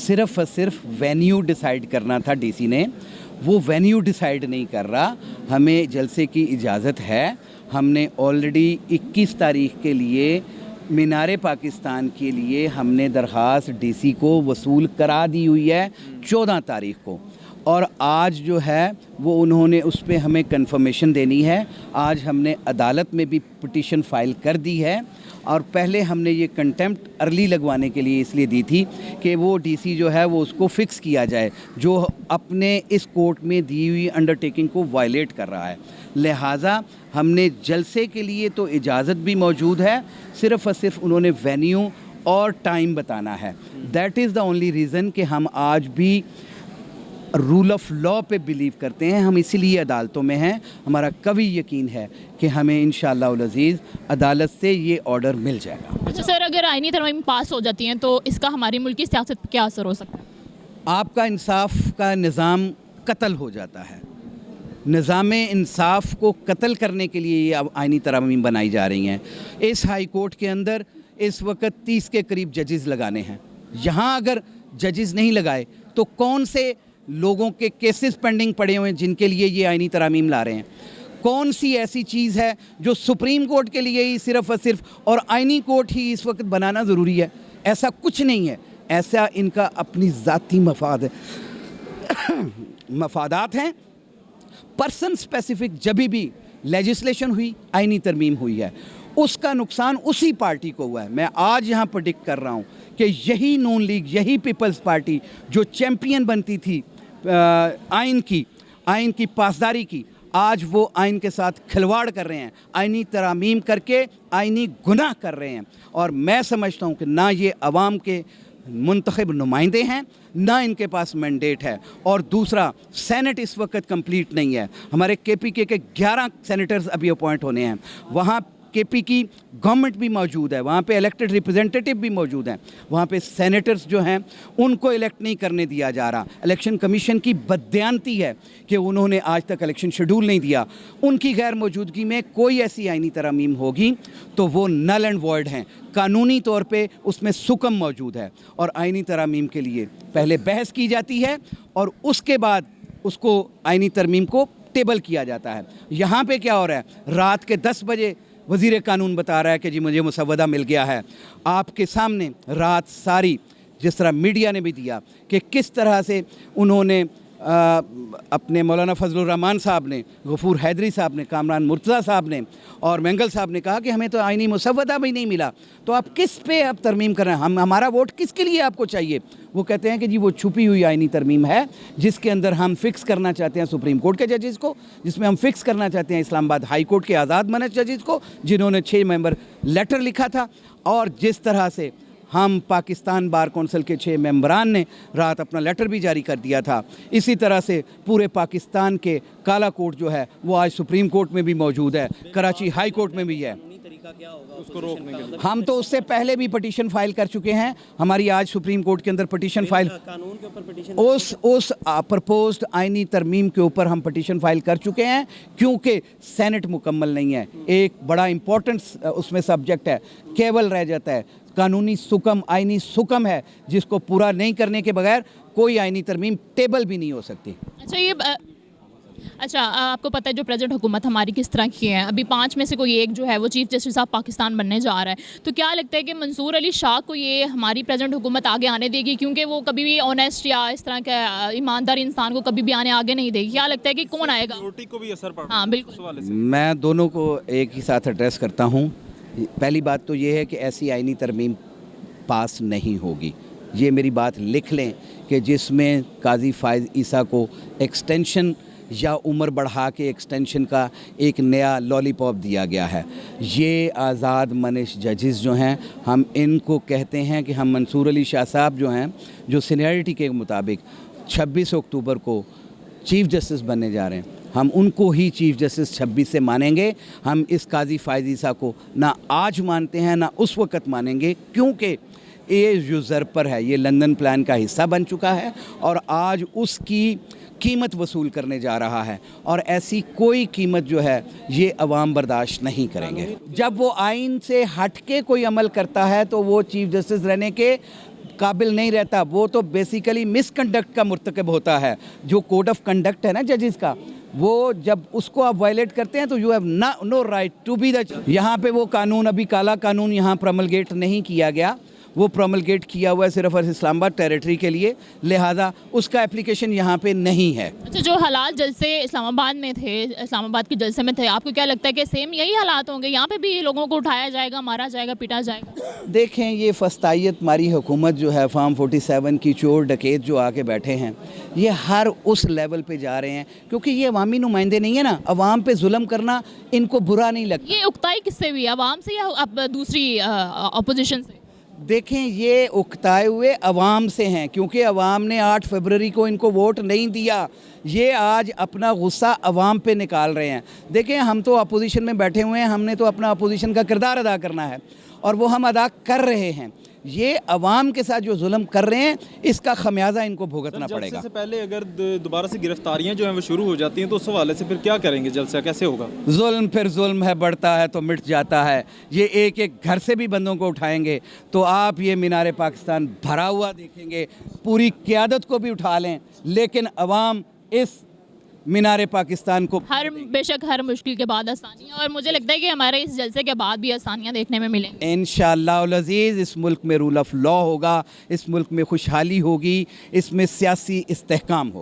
सिर्फ और सिर्फ वेन्यू डिसाइड करना था डीसी ने, वो वेन्यू डिसाइड नहीं कर रहा। हमें जलसे की इजाज़त है, हमने ऑलरेडी 21 तारीख के लिए मीनार पाकिस्तान के लिए हमने दरख्वास्त डीसी को वसूल करा दी हुई है 14 तारीख को, और आज जो है वो उन्होंने उस पर हमें कंफर्मेशन देनी है। आज हमने अदालत में भी पिटीशन फ़ाइल कर दी है, और पहले हमने ये कंटेम्प्ट अर्ली लगवाने के लिए इसलिए दी थी कि वो डीसी जो है वो उसको फ़िक्स किया जाए, जो अपने इस कोर्ट में दी हुई अंडरटेकिंग को वायलेट कर रहा है। लिहाजा हमने जलसे के लिए तो इजाज़त भी मौजूद है, सिर्फ़ और सिर्फ उन्होंने वेन्यू और टाइम बताना है। That is the only reason कि हम आज भी रूल ऑफ लॉ पे बिलीव करते हैं, हम इसीलिए अदालतों में हैं। हमारा कभी यकीन है कि हमें इंशाअल्लाह अज़ीज़ अदालत से ये ऑर्डर मिल जाएगा। अच्छा सर, अगर आईनी तरमीम पास हो जाती हैं तो इसका हमारी मुल्क की सियासत पर क्या असर हो सकता है? आपका इंसाफ का निज़ाम कत्ल हो जाता है। निज़ाम इंसाफ को कत्ल करने के लिए ये अब आईनी तरमीम बनाई जा रही हैं। इस हाई कोर्ट के अंदर इस वक्त 30 के करीब जजेस लगाने हैं। यहाँ अगर जजेस नहीं लगाए तो कौन से लोगों के केसेस पेंडिंग पड़े हुए हैं जिनके लिए ये आईनी तरमीम ला रहे हैं? कौन सी ऐसी चीज़ है जो सुप्रीम कोर्ट के लिए ही सिर्फ़ और सिर्फ और आईनी कोर्ट ही इस वक्त बनाना ज़रूरी है? ऐसा कुछ नहीं है। ऐसा इनका अपनी ज़ाती मफादात हैं। पर्सन स्पेसिफिक जब भी लेजिस्लेशन हुई, आईनी तरमीम हुई है, उसका नुकसान उसी पार्टी को हुआ है। मैं आज यहाँ प्रेडिक्ट कर रहा हूँ कि यही नून लीग, यही पीपल्स पार्टी जो चैम्पियन बनती थी आइन की पासदारी की, आज वो आइन के साथ खिलवाड़ कर रहे हैं, आइनी तरमीम करके आइनी गुनाह कर रहे हैं। और मैं समझता हूँ कि ना ये अवाम के मुंतखब नुमाइंदे हैं, ना इनके पास मैंडेट है। और दूसरा, सेनेट इस वक्त कंप्लीट नहीं है। हमारे केपीके के 11 सेनेटर्स अभी अपॉइंट होने हैं। वहाँ केपी की गवर्नमेंट भी मौजूद है, वहाँ पे इलेक्टेड रिप्रेजेंटेटिव भी मौजूद हैं, वहाँ पे सेनेटर्स जो हैं उनको इलेक्ट नहीं करने दिया जा रहा। इलेक्शन कमीशन की बददियानती है कि उन्होंने आज तक इलेक्शन शेड्यूल नहीं दिया। उनकी गैर मौजूदगी में कोई ऐसी आईनी तरमीम होगी तो वो नल एंड वॉइड हैं। कानूनी तौर पे उसमें सुकम मौजूद है, और आईनी तरमीम के लिए पहले बहस की जाती है और उसके बाद उसको आईनी तरमीम को टेबल किया जाता है। यहाँ पे क्या हो रहा है? रात के 10 बजे वज़ीर कानून बता रहा है कि जी मुझे मुसव्वदा मिल गया है। आपके सामने रात सारी, जिस तरह मीडिया ने भी दिया कि किस तरह से उन्होंने अपने मौलाना फजलुर रहमान साहब ने, गफूर हैदरी साहब ने, कामरान मुर्तज़ा साहब ने और मेंगल साहब ने कहा कि हमें तो आईनी मुसव्वदा भी नहीं मिला, तो आप किस पे आप तरमीम कर रहे हैं? हमारा वोट किसके लिए आपको चाहिए? वो कहते हैं कि जी वो छुपी हुई आईनी तरमीम है जिसके अंदर हम फिक्स करना चाहते हैं सुप्रीम कोर्ट के जजेस को, जिसमें हम फिक्स करना चाहते हैं इस्लामाबाद हाई कोर्ट के आज़ाद मनच जजेस को, जिन्होंने 6 मेंबर लेटर लिखा था। और जिस तरह से हम पाकिस्तान बार कौंसिल के 6 मेंबरान ने रात अपना लेटर भी जारी कर दिया था, इसी तरह से पूरे पाकिस्तान के काला कोर्ट जो है वो आज सुप्रीम कोर्ट में भी मौजूद है, कराची हाई कोर्ट में भी है। उसको रोकने के लिए हम तो उससे पहले भी पिटीशन फाइल कर चुके हैं। हमारी आज सुप्रीम कोर्ट के अंदर पिटीशन फाइल कानून के ऊपर पिटीशन उस प्रपोज्ड आईनी तरमीम के ऊपर हम पिटीशन फाइल कर चुके हैं, क्योंकि सेनेट मुकम्मल नहीं है। एक बड़ा इंपॉर्टेंट उसमें सब्जेक्ट है, केवल रह जाता है कानूनी सुकम, आईनी सुकम है, जिसको पूरा नहीं करने के बगैर कोई आईनी तरमीम टेबल भी नहीं हो सकती। अच्छा, आपको पता है जो प्रेजेंट हुकूमत हमारी किस तरह की है? अभी 5 में से कोई एक जो है वो चीफ जस्टिस ऑफ पाकिस्तान बनने जा रहा है, तो क्या लगता है कि मंसूर अली शाह को ये हमारी प्रेजेंट हुकूमत आगे आने देगी? क्योंकि वो कभी भी ऑनेस्ट या इस तरह का ईमानदार इंसान को कभी भी आगे नहीं देगी। क्या लगता है कि कौन आएगा? सिक्योरिटी को भी असर पड़। हाँ बिल्कुल। मैं दोनों को एक ही साथ एड्रेस करता हूँ। पहली बात तो ये है कि ऐसी आईनी तरमीम पास नहीं होगी। ये मेरी बात लिख लें कि जिसमें काजी फायज़ ईसा को एक्सटेंशन या उम्र बढ़ा के एक्सटेंशन का एक नया लॉलीपॉप दिया गया है। ये आज़ाद मनश जजेस जो हैं, हम इनको कहते हैं कि हम मंसूर अली शाह साहब जो हैं, जो सीनियरिटी के मुताबिक 26 अक्टूबर को चीफ़ जस्टिस बनने जा रहे हैं, हम उनको ही चीफ़ जस्टिस 26 से मानेंगे। हम इस काजी फायज़ ईसा को ना आज मानते हैं ना उस वक़्त मानेंगे, क्योंकि ये यूज़रपर है, ये लंदन प्लान का हिस्सा बन चुका है और आज उसकी कीमत वसूल करने जा रहा है, और ऐसी कोई कीमत जो है ये अवाम बर्दाश्त नहीं करेंगे। जब वो आइन से हट के कोई अमल करता है तो वो चीफ़ जस्टिस रहने के काबिल नहीं रहता, वो तो बेसिकली मिसकंडक्ट का मुर्तकब होता है। जो कोड ऑफ कंडक्ट है ना जजेस का, वो जब उसको आप वायलेट करते हैं तो you have no right to be the. यहाँ पे वो कानून, अभी काला कानून यहाँ प्रोमलगेट नहीं किया गया, वो प्रोमलगेट किया हुआ है सिर्फ और इस्लामाबाद टेरिटरी के लिए, लिहाजा उसका एप्लीकेशन यहाँ पे नहीं है। अच्छा, जो हालात जलसे इस्लामाबाद में थे, इस्लामाबाद के जलसे में थे, आपको क्या लगता है कि सेम यही हालात होंगे यहाँ पे भी? लोगों को उठाया जाएगा, मारा जाएगा, पीटा जाएगा? देखें, ये फस्तायत मारी हुकूमत जो है, फार्म 47 की चोर डकैत जो आके बैठे हैं, ये हर उस लेवल पे जा रहे हैं, क्योंकि ये अवामी नुमाइंदे नहीं है ना। अवाम पे जुल्म करना इनको बुरा नहीं लगता। ये उकताई किससे हुई, आवाम से या अब दूसरी अपोजिशन से? देखें, ये उकताए हुए अवाम से हैं, क्योंकि अवाम ने 8 फरवरी को इनको वोट नहीं दिया। ये आज अपना गुस्सा अवाम पे निकाल रहे हैं। देखें, हम तो अपोजिशन में बैठे हुए हैं, हमने तो अपना अपोजिशन का किरदार अदा करना है और वो हम अदा कर रहे हैं। ये अवाम के साथ जो जुल्म कर रहे हैं, इसका खमियाजा इनको भुगतना पड़ेगा। जलसे से पहले अगर दोबारा से गिरफ्तारियां जो हैं वो शुरू हो जाती हैं तो उस हवाले से फिर क्या करेंगे? जलसा कैसे होगा? जुल्म फिर जुल्म है, बढ़ता है तो मिट जाता है। ये एक एक घर से भी बंदों को उठाएंगे तो आप ये मीनार पाकिस्तान भरा हुआ देखेंगे। पूरी क़यादत को भी उठा लें, लेकिन अवाम इस मीनार पाकिस्तान को बेशक हर मुश्किल के बाद आसानियाँ, और मुझे लगता है कि हमारे इस जलसे के बाद भी आसानियाँ देखने में मिलेंगी इंशाअल्लाह उल अज़ीज़। इस मुल्क में रूल ऑफ लॉ होगा, इस मुल्क में खुशहाली होगी, इसमें सियासी इस्तेहकाम होगा।